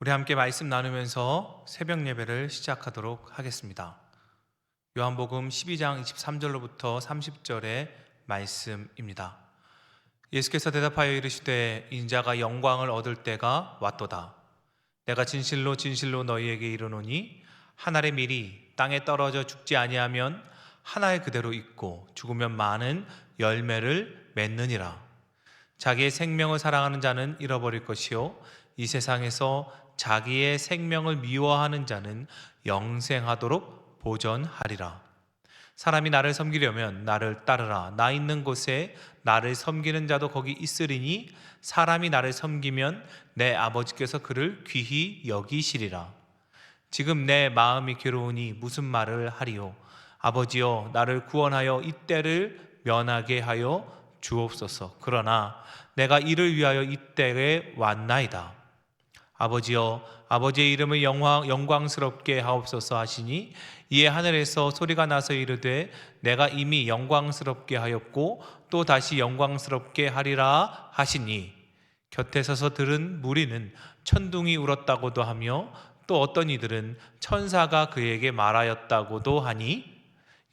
우리 함께 말씀 나누면서 새벽 예배를 시작하도록 하겠습니다. 요한복음 12장 23절로부터 30절의 말씀입니다. 예수께서 대답하여 이르시되 인자가 영광을 얻을 때가 왔도다. 내가 진실로 진실로 너희에게 이르노니 한 알의 밀이 땅에 떨어져 죽지 아니하면 한 알 그대로 있고 죽으면 많은 열매를 맺느니라. 자기의 생명을 사랑하는 자는 잃어버릴 것이요 이 세상에서 자기의 생명을 미워하는 자는 영생하도록 보전하리라. 사람이 나를 섬기려면 나를 따르라. 나 있는 곳에 나를 섬기는 자도 거기 있으리니 사람이 나를 섬기면 내 아버지께서 그를 귀히 여기시리라. 지금 내 마음이 괴로우니 무슨 말을 하리요? 아버지여, 나를 구원하여 이 때를 면하게 하여 주옵소서. 그러나 내가 이를 위하여 이 때에 왔나이다. 아버지여, 아버지의 이름을 영광스럽게 하옵소서 하시니 이에 하늘에서 소리가 나서 이르되 내가 이미 영광스럽게 하였고 또 다시 영광스럽게 하리라 하시니 곁에 서서 들은 무리는 천둥이 울었다고도 하며 또 어떤 이들은 천사가 그에게 말하였다고도 하니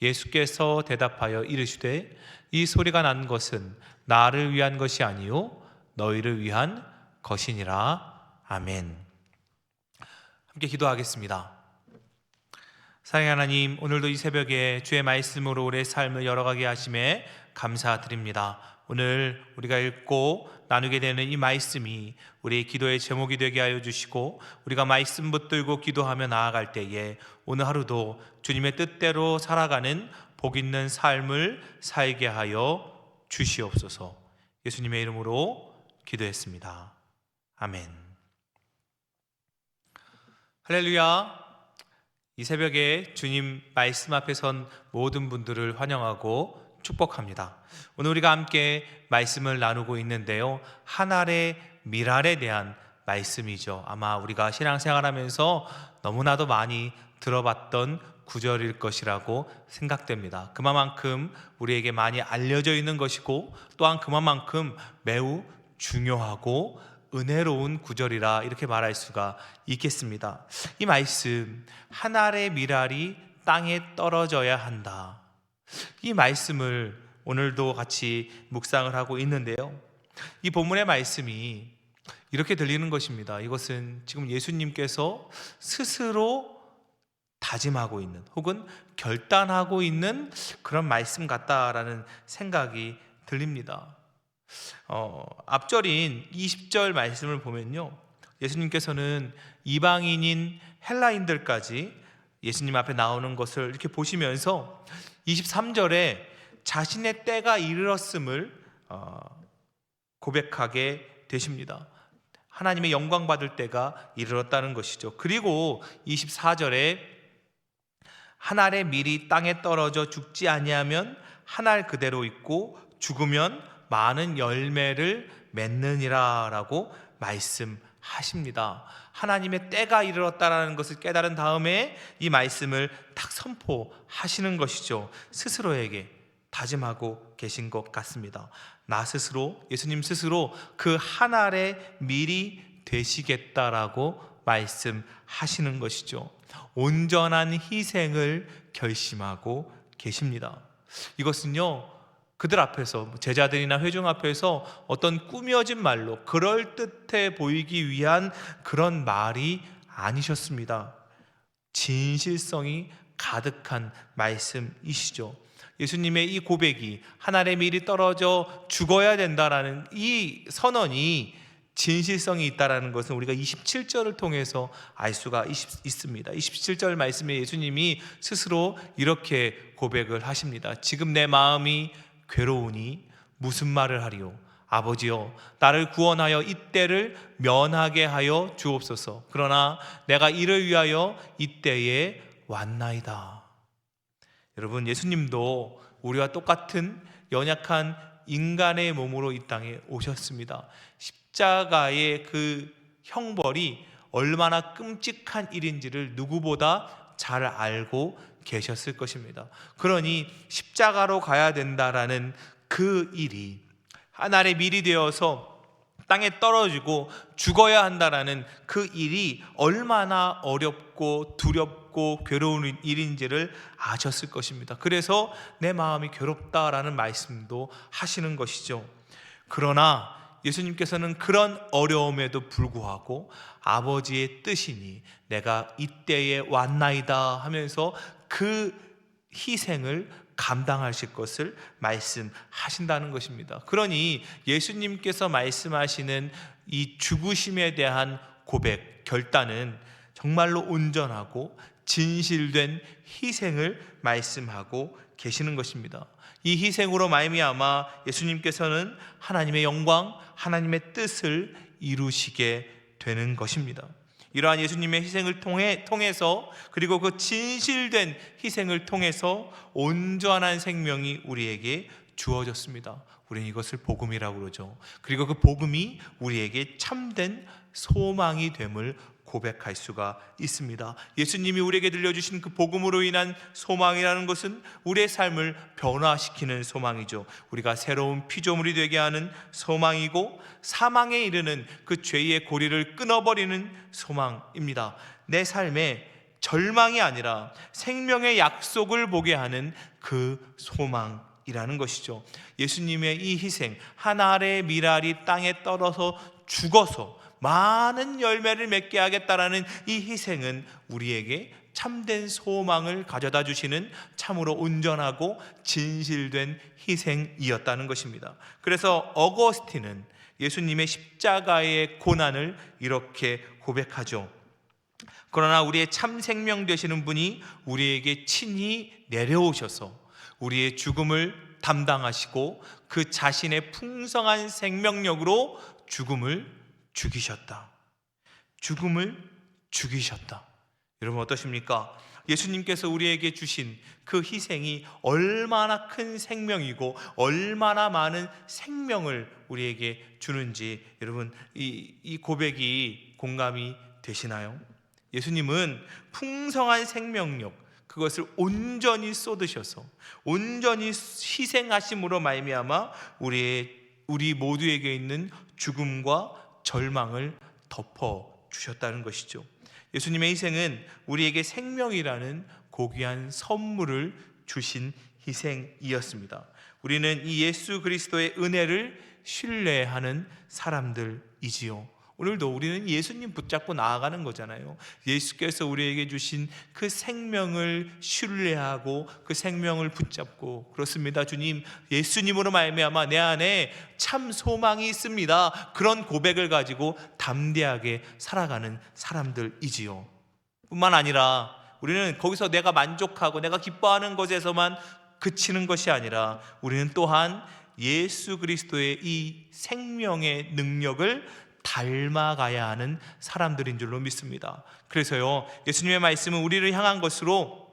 예수께서 대답하여 이르시되 이 소리가 난 것은 나를 위한 것이 아니요 너희를 위한 것이니라. 아멘. 함께 기도하겠습니다. 사랑하는 하나님, 오늘도 이 새벽에 주의 말씀으로 우리의 삶을 열어가게 하심에 감사드립니다. 오늘 우리가 읽고 나누게 되는 이 말씀이 우리의 기도의 제목이 되게 하여 주시고 우리가 말씀 붙들고 기도하며 나아갈 때에 오늘 하루도 주님의 뜻대로 살아가는 복 있는 삶을 살게 하여 주시옵소서. 예수님의 이름으로 기도했습니다. 아멘. 할렐루야. 이 새벽에 주님 말씀 앞에 선 모든 분들을 환영하고 축복합니다. 오늘 우리가 함께 말씀을 나누고 있는데요, 한 알의 밀알에 대한 말씀이죠. 아마 우리가 신앙생활하면서 너무나도 많이 들어봤던 구절일 것이라고 생각됩니다. 그만큼 우리에게 많이 알려져 있는 것이고 또한 그만큼 매우 중요하고 은혜로운 구절이라 이렇게 말할 수가 있겠습니다. 이 말씀, 한 알의 밀알이 땅에 떨어져야 한다. 이 말씀을 오늘도 같이 묵상을 하고 있는데요, 이 본문의 말씀이 이렇게 들리는 것입니다. 이것은 지금 예수님께서 스스로 다짐하고 있는 혹은 결단하고 있는 그런 말씀 같다라는 생각이 들립니다. 앞절인 20절 말씀을 보면요, 예수님께서는 이방인인 헬라인들까지 예수님 앞에 나오는 것을 이렇게 보시면서 23절에 자신의 때가 이르렀음을 고백하게 되십니다. 하나님의 영광 받을 때가 이르렀다는 것이죠. 그리고 24절에 한 알의 밀이 땅에 떨어져 죽지 아니하면 한 알 그대로 있고 죽으면 많은 열매를 맺느니라 라고 말씀하십니다. 하나님의 때가 이르렀다라는 것을 깨달은 다음에 이 말씀을 딱 선포하시는 것이죠. 스스로에게 다짐하고 계신 것 같습니다. 나 스스로, 예수님 스스로 그 한 알의 밀이 되시겠다라고 말씀하시는 것이죠. 온전한 희생을 결심하고 계십니다. 이것은요, 그들 앞에서, 제자들이나 회중 앞에서 어떤 꾸며진 말로 그럴듯해 보이기 위한 그런 말이 아니셨습니다. 진실성이 가득한 말씀이시죠. 예수님의 이 고백이 한 알의 밀이 떨어져 죽어야 된다라는 이 선언이 진실성이 있다라는 것은 우리가 27절을 통해서 알 수가 있습니다. 27절 말씀에 예수님이 스스로 이렇게 고백을 하십니다. 지금 내 마음이 괴로우니 무슨 말을 하리요? 아버지여, 나를 구원하여 이 때를 면하게 하여 주옵소서. 그러나 내가 이를 위하여 이 때에 왔나이다. 여러분, 예수님도 우리와 똑같은 연약한 인간의 몸으로 이 땅에 오셨습니다. 십자가의 그 형벌이 얼마나 끔찍한 일인지를 누구보다 잘 알고 계셨을 것입니다. 그러니 십자가로 가야 된다라는 그 일이 한 알의 밀이 되어서 땅에 떨어지고 죽어야 한다라는 그 일이 얼마나 어렵고 두렵고 괴로운 일인지를 아셨을 것입니다. 그래서 내 마음이 괴롭다라는 말씀도 하시는 것이죠. 그러나 예수님께서는 그런 어려움에도 불구하고 아버지의 뜻이니 내가 이때에 왔나이다 하면서 그 희생을 감당하실 것을 말씀하신다는 것입니다. 그러니 예수님께서 말씀하시는 이 죽으심에 대한 고백, 결단은 정말로 온전하고 진실된 희생을 말씀하고 계시는 것입니다. 이 희생으로 말미암아 예수님께서는 하나님의 영광, 하나님의 뜻을 이루시게 되는 것입니다. 이러한 예수님의 희생을 통해서, 그리고 그 진실된 희생을 통해서 온전한 생명이 우리에게 주어졌습니다. 우리는 이것을 복음이라고 그러죠. 그리고 그 복음이 우리에게 참된 소망이 됨을 고백할 수가 있습니다. 예수님이 우리에게 들려주신 그 복음으로 인한 소망이라는 것은 우리의 삶을 변화시키는 소망이죠. 우리가 새로운 피조물이 되게 하는 소망이고, 사망에 이르는 그 죄의 고리를 끊어버리는 소망입니다. 내 삶에 절망이 아니라 생명의 약속을 보게 하는 그 소망이라는 것이죠. 예수님의 이 희생, 한 알의 밀알이 땅에 떨어져 죽어서 많은 열매를 맺게 하겠다라는 이 희생은 우리에게 참된 소망을 가져다 주시는 참으로 온전하고 진실된 희생이었다는 것입니다. 그래서 어거스틴은 예수님의 십자가의 고난을 이렇게 고백하죠. 그러나 우리의 참 생명 되시는 분이 우리에게 친히 내려오셔서 우리의 죽음을 담당하시고 그 자신의 풍성한 생명력으로 죽음을 죽이셨다. 죽음을 죽이셨다. 여러분 어떠십니까? 예수님께서 우리에게 주신 그 희생이 얼마나 큰 생명이고 얼마나 많은 생명을 우리에게 주는지 여러분 이 고백이 공감이 되시나요? 예수님은 풍성한 생명력, 그것을 온전히 쏟으셔서 온전히 희생하심으로 말미암아 우리 모두에게 있는 죽음과 절망을 덮어주셨다는 것이죠. 예수님의 희생은 우리에게 생명이라는 고귀한 선물을 주신 희생이었습니다. 우리는 이 예수 그리스도의 은혜를 신뢰하는 사람들이지요. 오늘도 우리는 예수님 붙잡고 나아가는 거잖아요. 예수께서 우리에게 주신 그 생명을 신뢰하고 그 생명을 붙잡고, 그렇습니다 주님, 예수님으로 말미암아 내 안에 참 소망이 있습니다, 그런 고백을 가지고 담대하게 살아가는 사람들이지요. 뿐만 아니라 우리는 거기서 내가 만족하고 내가 기뻐하는 것에서만 그치는 것이 아니라 우리는 또한 예수 그리스도의 이 생명의 능력을 닮아가야 하는 사람들인 줄로 믿습니다. 그래서요, 예수님의 말씀은 우리를 향한 것으로,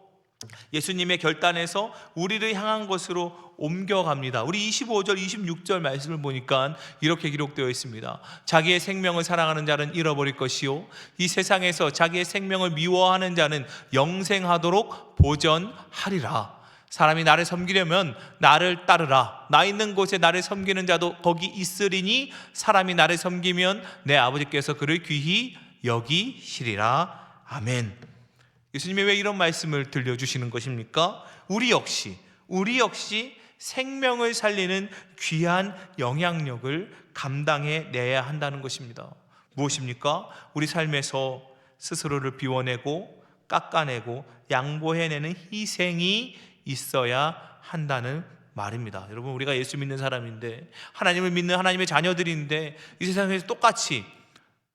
예수님의 결단에서 우리를 향한 것으로 옮겨갑니다. 우리 25절 26절 말씀을 보니까 이렇게 기록되어 있습니다. 자기의 생명을 사랑하는 자는 잃어버릴 것이요, 이 세상에서 자기의 생명을 미워하는 자는 영생하도록 보전하리라. 사람이 나를 섬기려면 나를 따르라. 나 있는 곳에 나를 섬기는 자도 거기 있으리니 사람이 나를 섬기면 내 아버지께서 그를 귀히 여기시리라. 아멘. 예수님이 왜 이런 말씀을 들려주시는 것입니까? 우리 역시 생명을 살리는 귀한 영향력을 감당해내야 한다는 것입니다. 무엇입니까? 우리 삶에서 스스로를 비워내고 깎아내고 양보해내는 희생이 있어야 한다는 말입니다. 여러분, 우리가 예수 믿는 사람인데, 하나님을 믿는 하나님의 자녀들인데, 이 세상에서 똑같이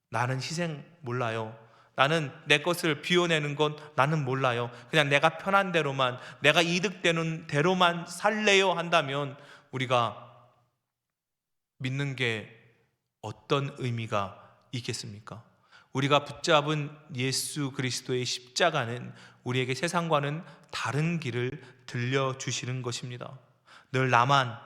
나는 희생 몰라요, 나는 내 것을 비워내는 건 나는 몰라요, 그냥 내가 편한 대로만, 내가 이득되는 대로만 살래요 한다면 우리가 믿는 게 어떤 의미가 있겠습니까? 우리가 붙잡은 예수 그리스도의 십자가는 우리에게 세상과는 다른 길을 들려주시는 것입니다. 늘 나만,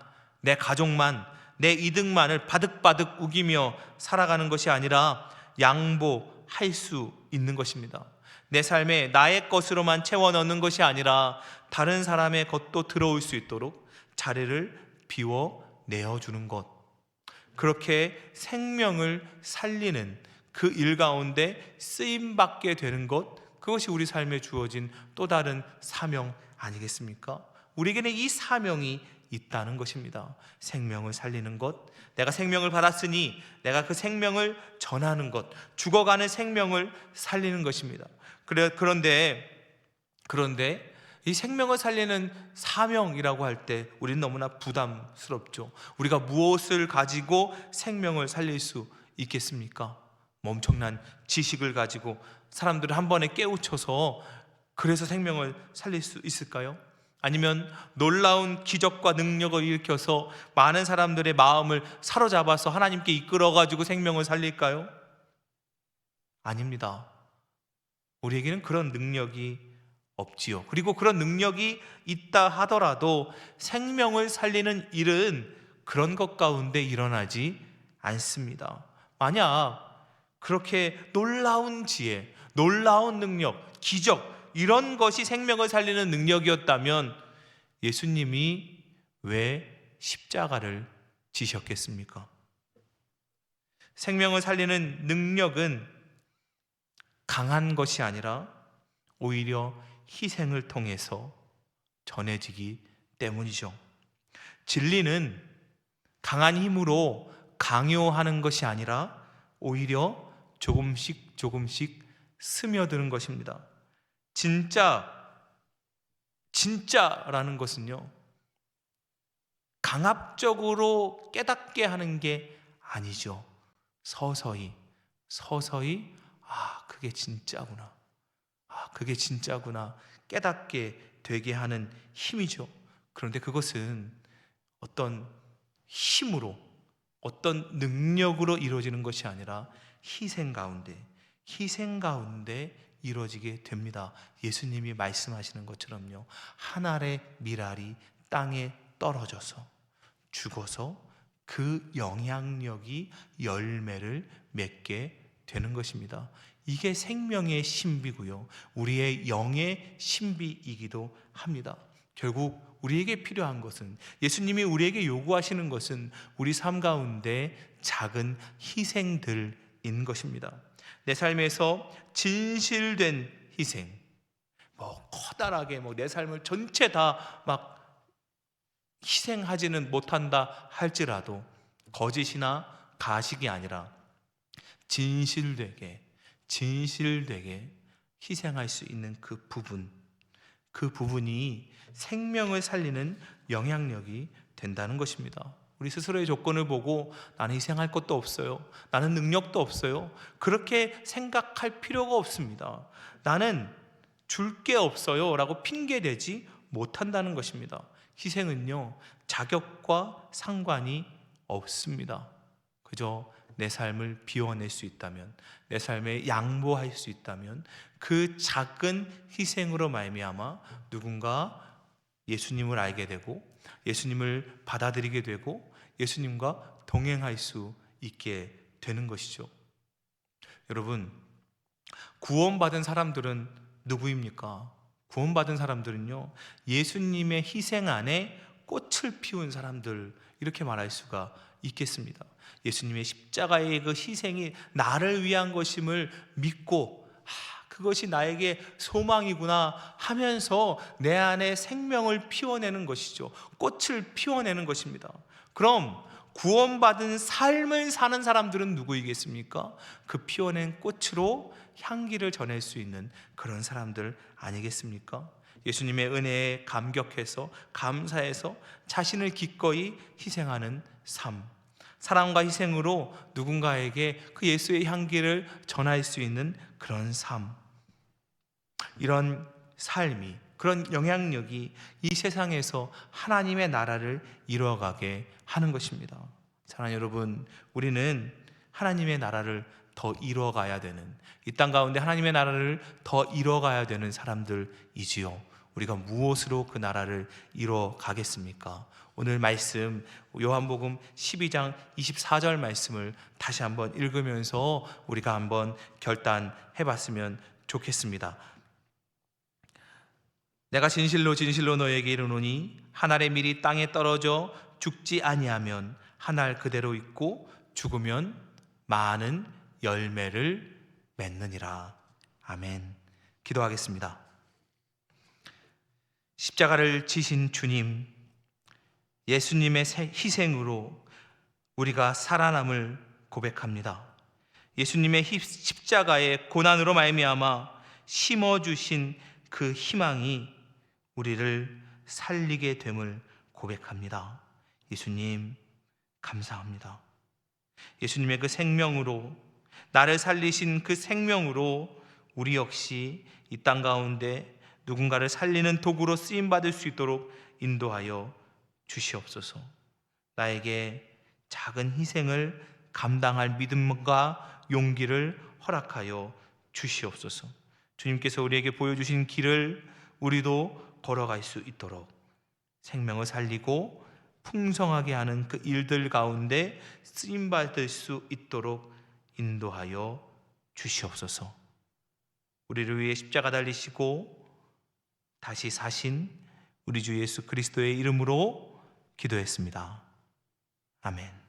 내 가족만, 내 이득만을 바득바득 우기며 살아가는 것이 아니라 양보할 수 있는 것입니다. 내 삶에 나의 것으로만 채워 넣는 것이 아니라 다른 사람의 것도 들어올 수 있도록 자리를 비워 내어주는 것. 그렇게 생명을 살리는 그 일 가운데 쓰임받게 되는 것, 그것이 우리 삶에 주어진 또 다른 사명 아니겠습니까? 우리에게는 이 사명이 있다는 것입니다. 생명을 살리는 것, 내가 생명을 받았으니 내가 그 생명을 전하는 것, 죽어가는 생명을 살리는 것입니다. 그런데 이 생명을 살리는 사명이라고 할 때 우리는 너무나 부담스럽죠. 우리가 무엇을 가지고 생명을 살릴 수 있겠습니까? 엄청난 지식을 가지고 사람들을 한 번에 깨우쳐서 그래서 생명을 살릴 수 있을까요? 아니면 놀라운 기적과 능력을 일으켜서 많은 사람들의 마음을 사로잡아서 하나님께 이끌어가지고 생명을 살릴까요? 아닙니다. 우리에게는 그런 능력이 없지요. 그리고 그런 능력이 있다 하더라도 생명을 살리는 일은 그런 것 가운데 일어나지 않습니다. 만약 그렇게 놀라운 지혜, 놀라운 능력, 기적, 이런 것이 생명을 살리는 능력이었다면 예수님이 왜 십자가를 지셨겠습니까? 생명을 살리는 능력은 강한 것이 아니라 오히려 희생을 통해서 전해지기 때문이죠. 진리는 강한 힘으로 강요하는 것이 아니라 오히려 조금씩 스며드는 것입니다. 진짜라는 것은요, 강압적으로 깨닫게 하는 게 아니죠. 서서히 그게 진짜구나, 그게 진짜구나 깨닫게 되게 하는 힘이죠. 그런데 그것은 어떤 힘으로, 어떤 능력으로 이루어지는 것이 아니라 희생 가운데 이루어지게 됩니다. 예수님이 말씀하시는 것처럼요, 한 알의 밀알이 땅에 떨어져서 죽어서 그 영향력이 열매를 맺게 되는 것입니다. 이게 생명의 신비고요, 우리의 영의 신비이기도 합니다. 결국 우리에게 필요한 것은, 예수님이 우리에게 요구하시는 것은 우리 삶 가운데 작은 희생들인 것입니다. 내 삶에서 진실된 희생, 커다랗게 내 삶을 전체 다 희생하지는 못한다 할지라도 거짓이나 가식이 아니라 진실되게 희생할 수 있는 그 부분이 생명을 살리는 영향력이 된다는 것입니다. 우리 스스로의 조건을 보고 나는 희생할 것도 없어요, 나는 능력도 없어요, 그렇게 생각할 필요가 없습니다. 나는 줄 게 없어요 라고 핑계대지 못한다는 것입니다. 희생은요, 자격과 상관이 없습니다. 그저 내 삶을 비워낼 수 있다면, 내 삶에 양보할 수 있다면 그 작은 희생으로 말미암아 누군가 예수님을 알게 되고 예수님을 받아들이게 되고 예수님과 동행할 수 있게 되는 것이죠. 여러분, 구원받은 사람들은 누구입니까? 구원받은 사람들은요, 예수님의 희생 안에 꽃을 피운 사람들, 이렇게 말할 수가 있겠습니다. 예수님의 십자가의 그 희생이 나를 위한 것임을 믿고 그것이 나에게 소망이구나 하면서 내 안에 생명을 피워내는 것이죠. 꽃을 피워내는 것입니다. 그럼 구원받은 삶을 사는 사람들은 누구이겠습니까? 그 피워낸 꽃으로 향기를 전할 수 있는 그런 사람들 아니겠습니까? 예수님의 은혜에 감격해서 감사해서 자신을 기꺼이 희생하는 삶, 사랑과 희생으로 누군가에게 그 예수의 향기를 전할 수 있는 그런 삶, 이런 삶이, 그런 영향력이 이 세상에서 하나님의 나라를 이루어가게 하는 것입니다. 사랑하는 여러분, 우리는 하나님의 나라를 더 이루어가야 되는, 이 땅 가운데 하나님의 나라를 더 이루어가야 되는 사람들이지요. 우리가 무엇으로 그 나라를 이루어가겠습니까? 오늘 말씀 요한복음 12장 24절 말씀을 다시 한번 읽으면서 우리가 한번 결단해 봤으면 좋겠습니다. 내가 진실로 너에게 이르노니 한 알의 밀이 땅에 떨어져 죽지 아니하면 한 알 그대로 있고 죽으면 많은 열매를 맺느니라. 아멘. 기도하겠습니다. 십자가를 지신 주님, 예수님의 희생으로 우리가 살아남을 고백합니다. 예수님의 십자가의 고난으로 말미암아 심어주신 그 희망이 우리를 살리게 됨을 고백합니다. 예수님 감사합니다. 예수님의 그 생명으로, 나를 살리신 그 생명으로 우리 역시 이 땅 가운데 누군가를 살리는 도구로 쓰임받을 수 있도록 인도하여 주시옵소서. 나에게 작은 희생을 감당할 믿음과 용기를 허락하여 주시옵소서. 주님께서 우리에게 보여주신 길을 우리도 걸어갈 수 있도록 생명을 살리고 풍성하게 하는 그 일들 가운데 쓰임받을 수 있도록 인도하여 주시옵소서. 우리를 위해 십자가 달리시고 다시 사신 우리 주 예수 그리스도의 이름으로 기도했습니다. 아멘.